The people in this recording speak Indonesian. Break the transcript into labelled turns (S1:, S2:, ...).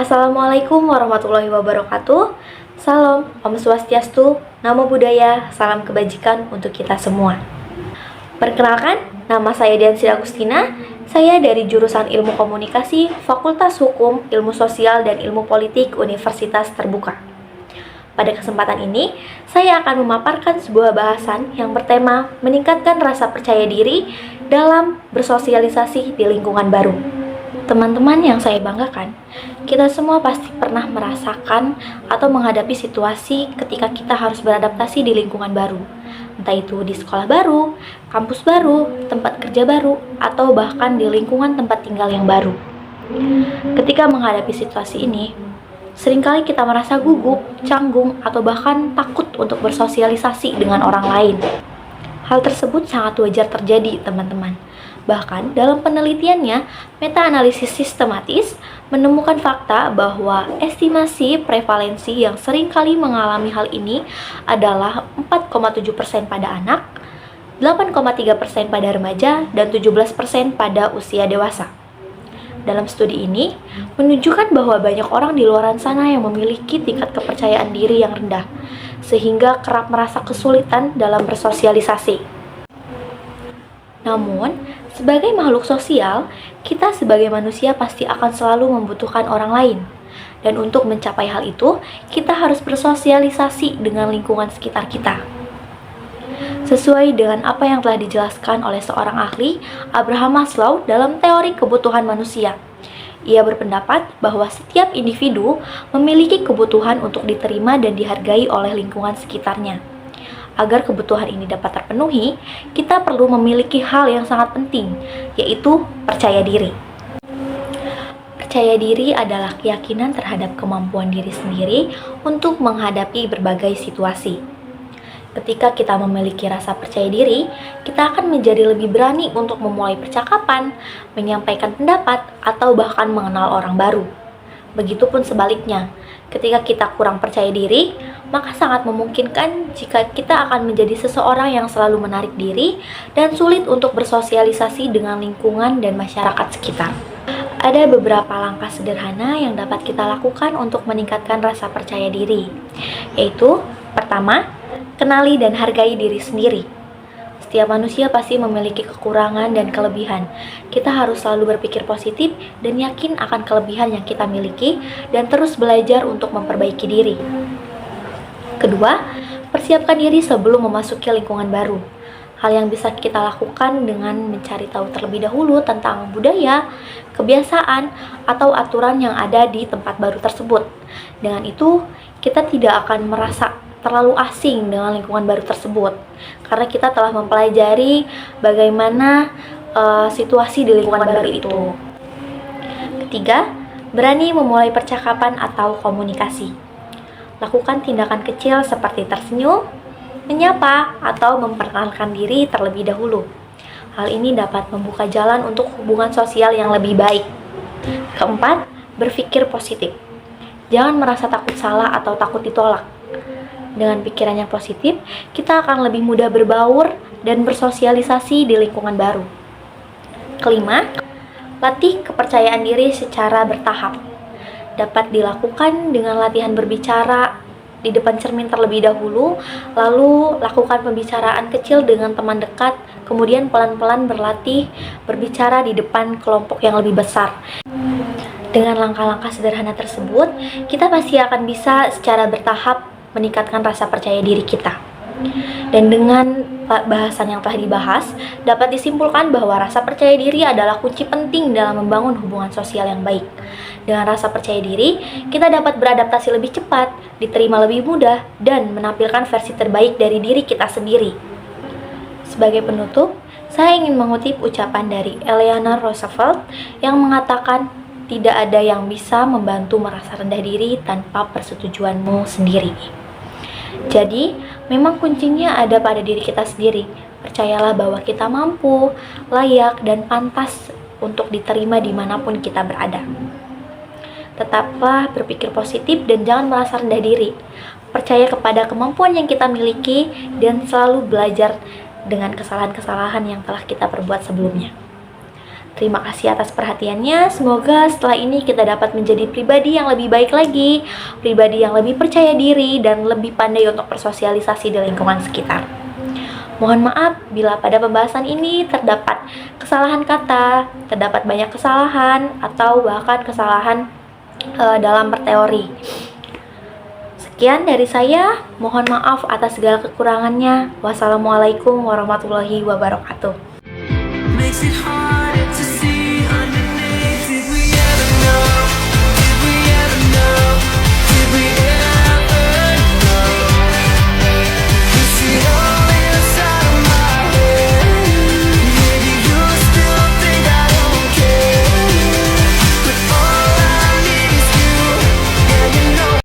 S1: Assalamualaikum warahmatullahi wabarakatuh. Salam, Om Swastiastu, Namo Buddhaya, salam kebajikan untuk kita semua. Perkenalkan, nama saya Diansyri Agustina. Saya dari jurusan Ilmu Komunikasi, Fakultas Hukum, Ilmu Sosial, dan Ilmu Politik Universitas Terbuka. Pada kesempatan ini, saya akan memaparkan sebuah bahasan yang bertema meningkatkan rasa percaya diri dalam bersosialisasi di lingkungan baru. Teman-teman yang saya banggakan, kita semua pasti pernah merasakan atau menghadapi situasi ketika kita harus beradaptasi di lingkungan baru. Entah itu di sekolah baru, kampus baru, tempat kerja baru, atau bahkan di lingkungan tempat tinggal yang baru. Ketika menghadapi situasi ini, seringkali kita merasa gugup, canggung, atau bahkan takut untuk bersosialisasi dengan orang lain. Hal tersebut sangat wajar terjadi, teman-teman. Bahkan dalam penelitiannya, meta-analisis sistematis menemukan fakta bahwa estimasi prevalensi yang seringkali mengalami hal ini adalah 4,7% pada anak, 8,3% pada remaja, dan 17% pada usia dewasa. Dalam studi ini, menunjukkan bahwa banyak orang di luar sana yang memiliki tingkat kepercayaan diri yang rendah, sehingga kerap merasa kesulitan dalam bersosialisasi. Namun, sebagai makhluk sosial, kita sebagai manusia pasti akan selalu membutuhkan orang lain. Dan untuk mencapai hal itu, kita harus bersosialisasi dengan lingkungan sekitar kita. Sesuai dengan apa yang telah dijelaskan oleh seorang ahli, Abraham Maslow, dalam teori kebutuhan manusia. Ia berpendapat bahwa setiap individu memiliki kebutuhan untuk diterima dan dihargai oleh lingkungan sekitarnya. Agar kebutuhan ini dapat terpenuhi, kita perlu memiliki hal yang sangat penting, yaitu percaya diri. Percaya diri adalah keyakinan terhadap kemampuan diri sendiri untuk menghadapi berbagai situasi. Ketika kita memiliki rasa percaya diri, kita akan menjadi lebih berani untuk memulai percakapan, menyampaikan pendapat, atau bahkan mengenal orang baru. Begitupun sebaliknya, ketika kita kurang percaya diri, maka sangat memungkinkan jika kita akan menjadi seseorang yang selalu menarik diri dan sulit untuk bersosialisasi dengan lingkungan dan masyarakat sekitar. Ada beberapa langkah sederhana yang dapat kita lakukan untuk meningkatkan rasa percaya diri, yaitu pertama, kenali dan hargai diri sendiri. Setiap manusia pasti memiliki kekurangan dan kelebihan. Kita harus selalu berpikir positif dan yakin akan kelebihan yang kita miliki dan terus belajar untuk memperbaiki diri. Kedua, persiapkan diri sebelum memasuki lingkungan baru. Hal yang bisa kita lakukan dengan mencari tahu terlebih dahulu tentang budaya, kebiasaan, atau aturan yang ada di tempat baru tersebut. Dengan itu, kita tidak akan merasa terlalu asing dengan lingkungan baru tersebut, karena kita telah mempelajari bagaimana situasi di lingkungan baru itu. Ketiga, berani memulai percakapan atau komunikasi. Lakukan tindakan kecil seperti tersenyum, menyapa, atau memperkenalkan diri terlebih dahulu. Hal ini dapat membuka jalan untuk hubungan sosial yang lebih baik. Keempat, berpikir positif. Jangan merasa takut salah atau takut ditolak. Dengan pikiran yang positif, kita akan lebih mudah berbaur dan bersosialisasi di lingkungan baru. Kelima, latih kepercayaan diri secara bertahap. Dapat dilakukan dengan latihan berbicara di depan cermin terlebih dahulu, lalu lakukan pembicaraan kecil dengan teman dekat, kemudian pelan-pelan berlatih berbicara di depan kelompok yang lebih besar. Dengan langkah-langkah sederhana tersebut, kita pasti akan bisa secara bertahap meningkatkan rasa percaya diri kita. Dan dengan bahasan yang telah dibahas, dapat disimpulkan bahwa rasa percaya diri adalah kunci penting dalam membangun hubungan sosial yang baik. Dengan rasa percaya diri, kita dapat beradaptasi lebih cepat, diterima lebih mudah, dan menampilkan versi terbaik dari diri kita sendiri. Sebagai penutup, saya ingin mengutip ucapan dari Eleanor Roosevelt yang mengatakan, tidak ada yang bisa membantu merasa rendah diri tanpa persetujuanmu sendiri. Jadi, memang kuncinya ada pada diri kita sendiri. Percayalah bahwa kita mampu, layak, dan pantas untuk diterima dimanapun kita berada. Tetaplah berpikir positif dan jangan merasa rendah diri. Percaya kepada kemampuan yang kita miliki dan selalu belajar dengan kesalahan-kesalahan yang telah kita perbuat sebelumnya. Terima kasih atas perhatiannya. Semoga setelah ini kita dapat menjadi pribadi yang lebih baik lagi, pribadi yang lebih percaya diri, dan lebih pandai untuk bersosialisasi di lingkungan sekitar. Mohon maaf bila pada pembahasan ini terdapat kesalahan kata, terdapat banyak kesalahan, atau bahkan kesalahan dalam berteori. Sekian dari saya, mohon maaf atas segala kekurangannya. Wassalamualaikum warahmatullahi wabarakatuh.